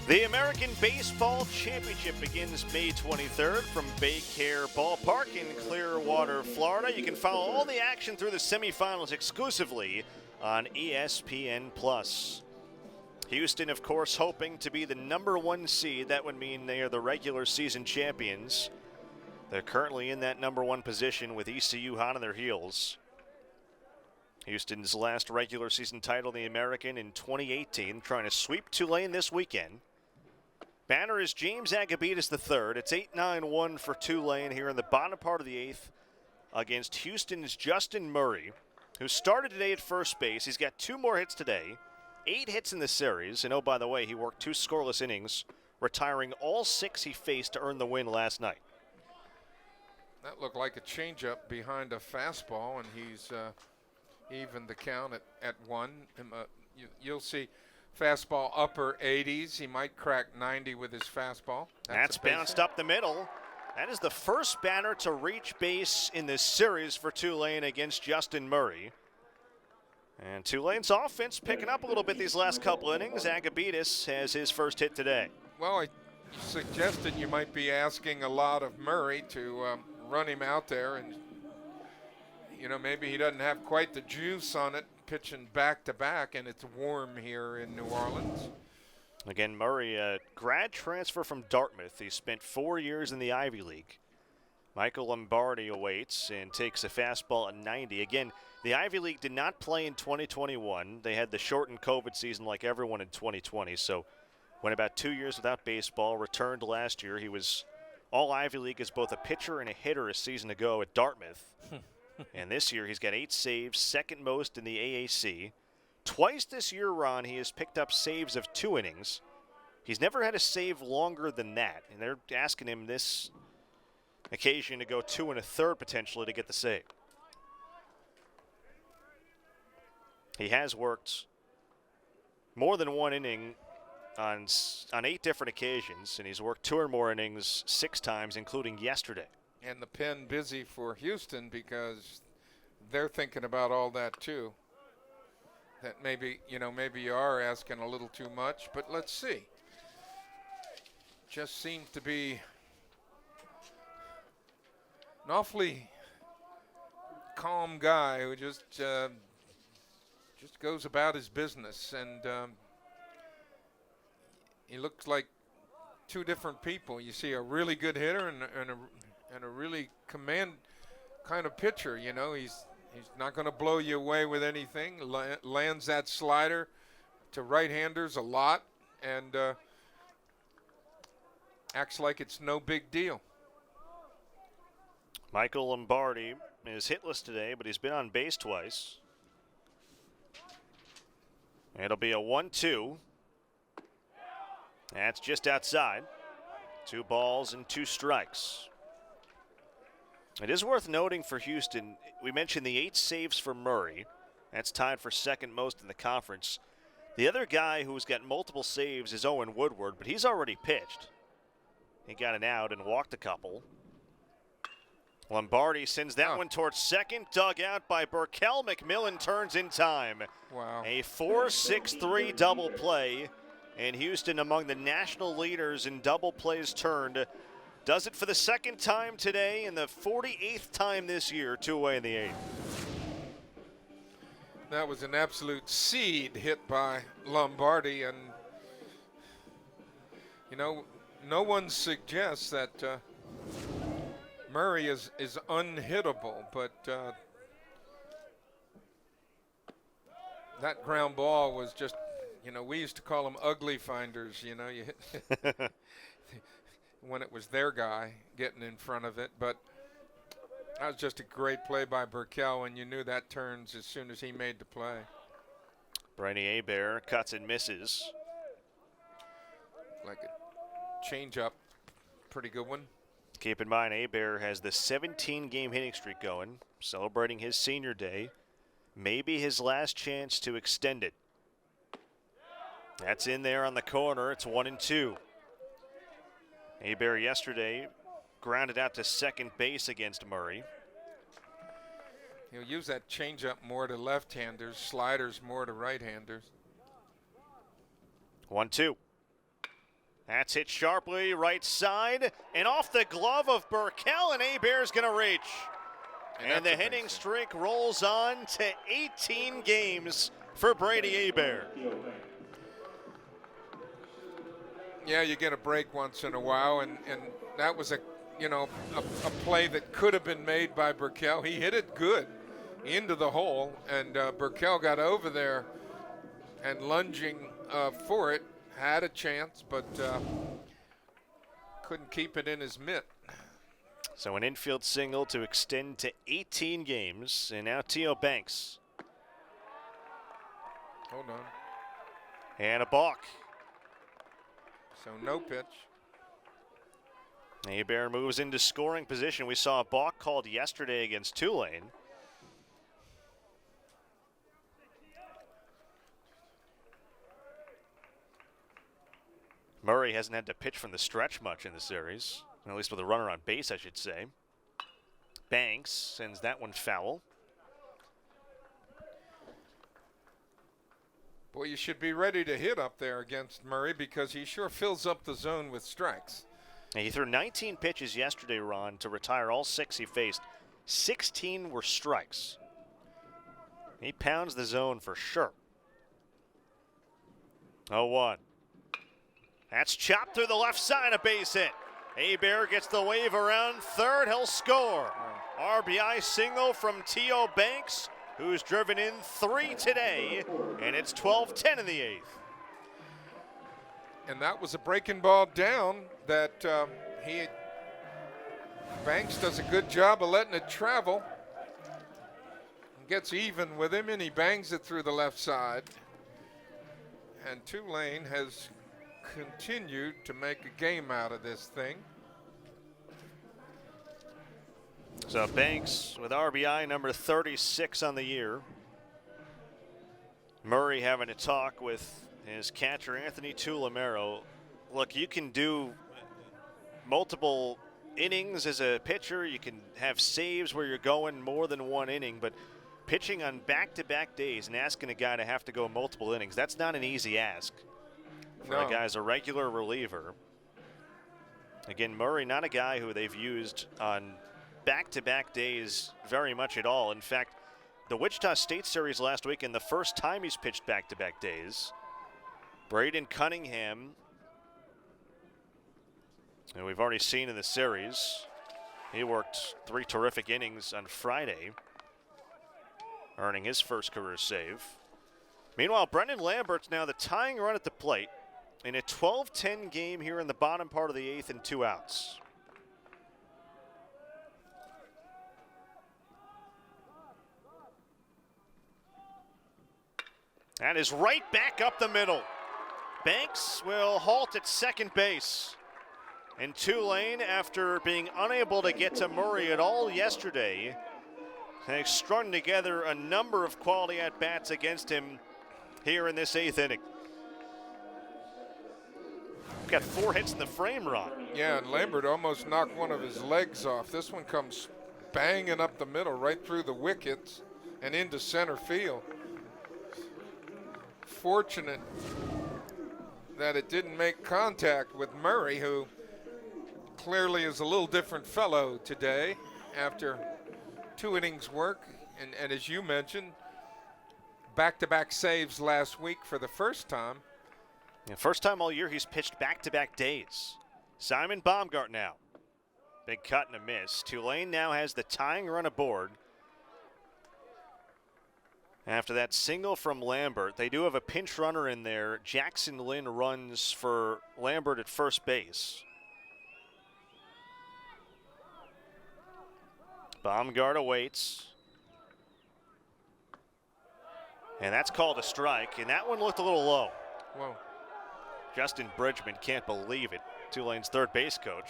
The American Baseball Championship begins May 23rd from Baycare Ballpark in Clearwater, Florida. You can follow all the action through the semifinals exclusively on ESPN+. Houston, of course, hoping to be the #1 seed. That would mean they are the regular season champions. They're currently in that #1 position with ECU hot on their heels. Houston's last regular season title, the American, in 2018, trying to sweep Tulane this weekend. Banner is James Agabetis III. It's 8-9-1 for Tulane here in the bottom part of the 8th against Houston's Justin Murray, who started today at first base. He's got 2 more hits today, 8 hits in the series. And oh, by the way, he worked 2 scoreless innings, retiring all 6 he faced to earn the win last night. That looked like a changeup behind a fastball, and he's evened the count at 1. You'll see fastball upper 80s. He might crack 90 with his fastball. That's bounced up the middle. That is the first batter to reach base in this series for Tulane against Justin Murray. And Tulane's offense picking up a little bit these last couple innings. Agabetis has his first hit today. Well, I suggested you might be asking a lot of Murray to run him out there, and maybe he doesn't have quite the juice on it, pitching back-to-back, and it's warm here in New Orleans. Again, Murray, a grad transfer from Dartmouth. He spent 4 years in the Ivy League. Michael Lombardi awaits and takes a fastball at 90. Again, the Ivy League did not play in 2021. They had the shortened COVID season like everyone in 2020, so went about 2 years without baseball, returned last year. He was all Ivy League as both a pitcher and a hitter a season ago at Dartmouth. And this year he's got 8 saves, second most in the AAC. Twice this year, Ron, he has picked up saves of 2 innings. He's never had a save longer than that, and they're asking him this occasion to go 2 1/3 potentially to get the save. He has worked more than 1 inning on 8 different occasions, and he's worked 2 or more innings 6 times, including yesterday. And the pen busy for Houston because they're thinking about all that too. That maybe you are asking a little too much, but let's see. Just seems to be an awfully calm guy who just goes about his business, and he looks like 2 different people. You see a really good hitter and a really command kind of pitcher. He's not going to blow you away with anything. Lands that slider to right-handers a lot, and acts like it's no big deal. Michael Lombardi is hitless today, but he's been on base twice. It'll be a 1-2. That's just outside. 2 balls and 2 strikes. It is worth noting for Houston, we mentioned the 8 saves for Murray. That's tied for second most in the conference. The other guy who's got multiple saves is Owen Woodward, but he's already pitched. He got an out and walked a couple. Lombardi sends that one towards second, dug out by Burkell. McMillan turns in time. Wow. A 4-6-3 double play, and Houston among the national leaders in double plays turned. Does it for the second time today and the 48th time this year, 2 away in the 8th. That was an absolute seed hit by Lombardi, and no one suggests that Murray is unhittable, but that ground ball was just, we used to call them ugly finders. You hit when it was their guy getting in front of it, but that was just a great play by Burkell, and you knew that turns as soon as he made the play. Brady Hebert cuts and misses. Like a change-up, pretty good one. Keep in mind, Hebert has the 17-game hitting streak going, celebrating his senior day. Maybe his last chance to extend it. That's in there on the corner. It's 1-2. Hebert yesterday grounded out to second base against Murray. He'll use that changeup more to left-handers, sliders more to right-handers. 1-2. That's hit sharply right side and off the glove of Burkell, and Hebert's going to reach. And the hitting streak rolls on to 18 games for Brady Hebert. Yeah, you get a break once in a while, and that was a play that could have been made by Burkell. He hit it good into the hole, and Burkell got over there and lunging for it, had a chance, but couldn't keep it in his mitt. So an infield single to extend to 18 games, and now T.O. Banks. Hold on. And a balk. So no pitch. Hebert moves into scoring position. We saw a balk called yesterday against Tulane. Murray hasn't had to pitch from the stretch much in the series, at least with a runner on base, I should say. Banks sends that one foul. Boy, you should be ready to hit up there against Murray because he sure fills up the zone with strikes. And he threw 19 pitches yesterday, Ron, to retire all 6 he faced. 16 were strikes. He pounds the zone for sure. 0-1. That's chopped through the left side, a base hit. Hebert gets the wave around third. He'll score. RBI single from T.O. Banks, who's driven in 3 today, and it's 12-10 in the 8th. And that was a breaking ball down that Banks does a good job of letting it travel. Gets even with him, and he bangs it through the left side. And Tulane has continued to make a game out of this thing. So Banks with RBI number 36 on the year. Murray having a talk with his catcher, Anthony Tulamero. Look, you can do multiple innings as a pitcher. You can have saves where you're going more than one inning, but pitching on back-to-back days and asking a guy to have to go multiple innings, that's not an easy ask for a guy as a regular reliever. Again, Murray, not a guy who they've used on back-to-back days very much at all. In fact, the Wichita State Series last weekend, the first time he's pitched back-to-back days. Braden Cunningham, and we've already seen in the series, he worked 3 terrific innings on Friday, earning his first career save. Meanwhile, Brendan Lambert's now the tying run at the plate in a 12-10 game here in the bottom part of the 8th and 2 outs. That is right back up the middle. Banks will halt at second base. And Tulane, after being unable to get to Murray at all yesterday, has strung together a number of quality at-bats against him here in this 8th inning. Got 4 hits in the frame, Ron. Yeah, and Lambert almost knocked one of his legs off. This one comes banging up the middle, right through the wickets and into center field. Fortunate that it didn't make contact with Murray, who clearly is a little different fellow today after 2 innings work. And as you mentioned, back-to-back saves last week for the first time. Yeah, first time all year he's pitched back-to-back days. Simon Baumgart now. Big cut and a miss. Tulane now has the tying run aboard. After that single from Lambert, they do have a pinch runner in there. Jackson Lynn runs for Lambert at first base. Baumgart awaits. And that's called a strike, and that one looked a little low. Whoa. Justin Bridgman can't believe it. Tulane's third base coach.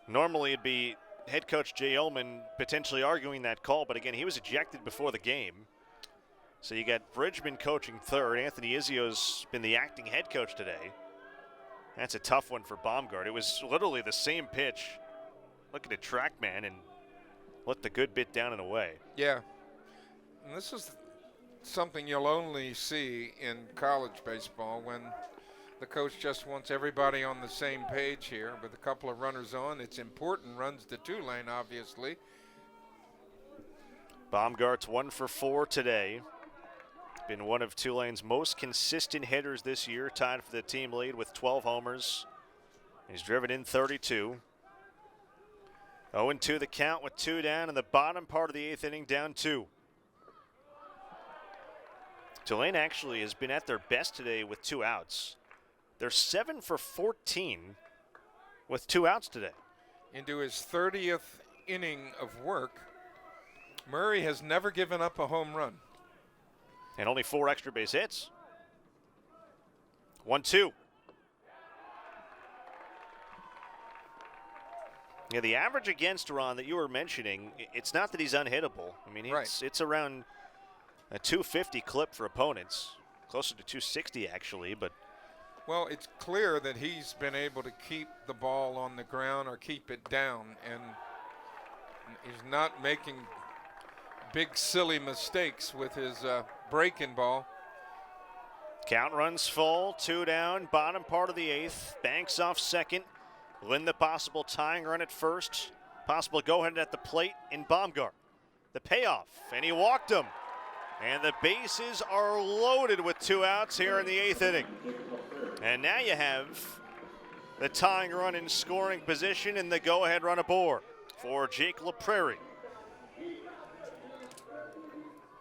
Normally it'd be head coach Jay Ullman potentially arguing that call, but again, he was ejected before the game. So you got Bridgman coaching third. Anthony Izzio's been the acting head coach today. That's a tough one for Baumgart. It was literally the same pitch. Look at the TrackMan and looked a good bit down and away. Yeah. And this is something you'll only see in college baseball when the coach just wants everybody on the same page here with a couple of runners on. It's important runs to Tulane, obviously. Baumgart's 1 for 4 today. Been one of Tulane's most consistent hitters this year, tied for the team lead with 12 homers. He's driven in 32. 0-2 the count with 2 down in the bottom part of the 8th inning, down 2. Tulane actually has been at their best today with 2 outs. They're 7 for 14 with 2 outs today. Into his 30th inning of work, Murray has never given up a home run. And only 4 extra base hits. 1-2. Yeah, the average against Ron that you were mentioning, it's not that he's unhittable. I mean, it's around a 250 clip for opponents, closer to 260 actually, but. Well, it's clear that he's been able to keep the ball on the ground or keep it down, and he's not making big silly mistakes with his breaking ball. Count runs full, 2 down, bottom part of the 8th. Banks off second. Win the possible tying run at first. Possible go-ahead at the plate in Baumgart. The payoff, and he walked him. And the bases are loaded with 2 outs here in the 8th inning. And now you have the tying run in scoring position and the go-ahead run aboard for Jake LaPrairie.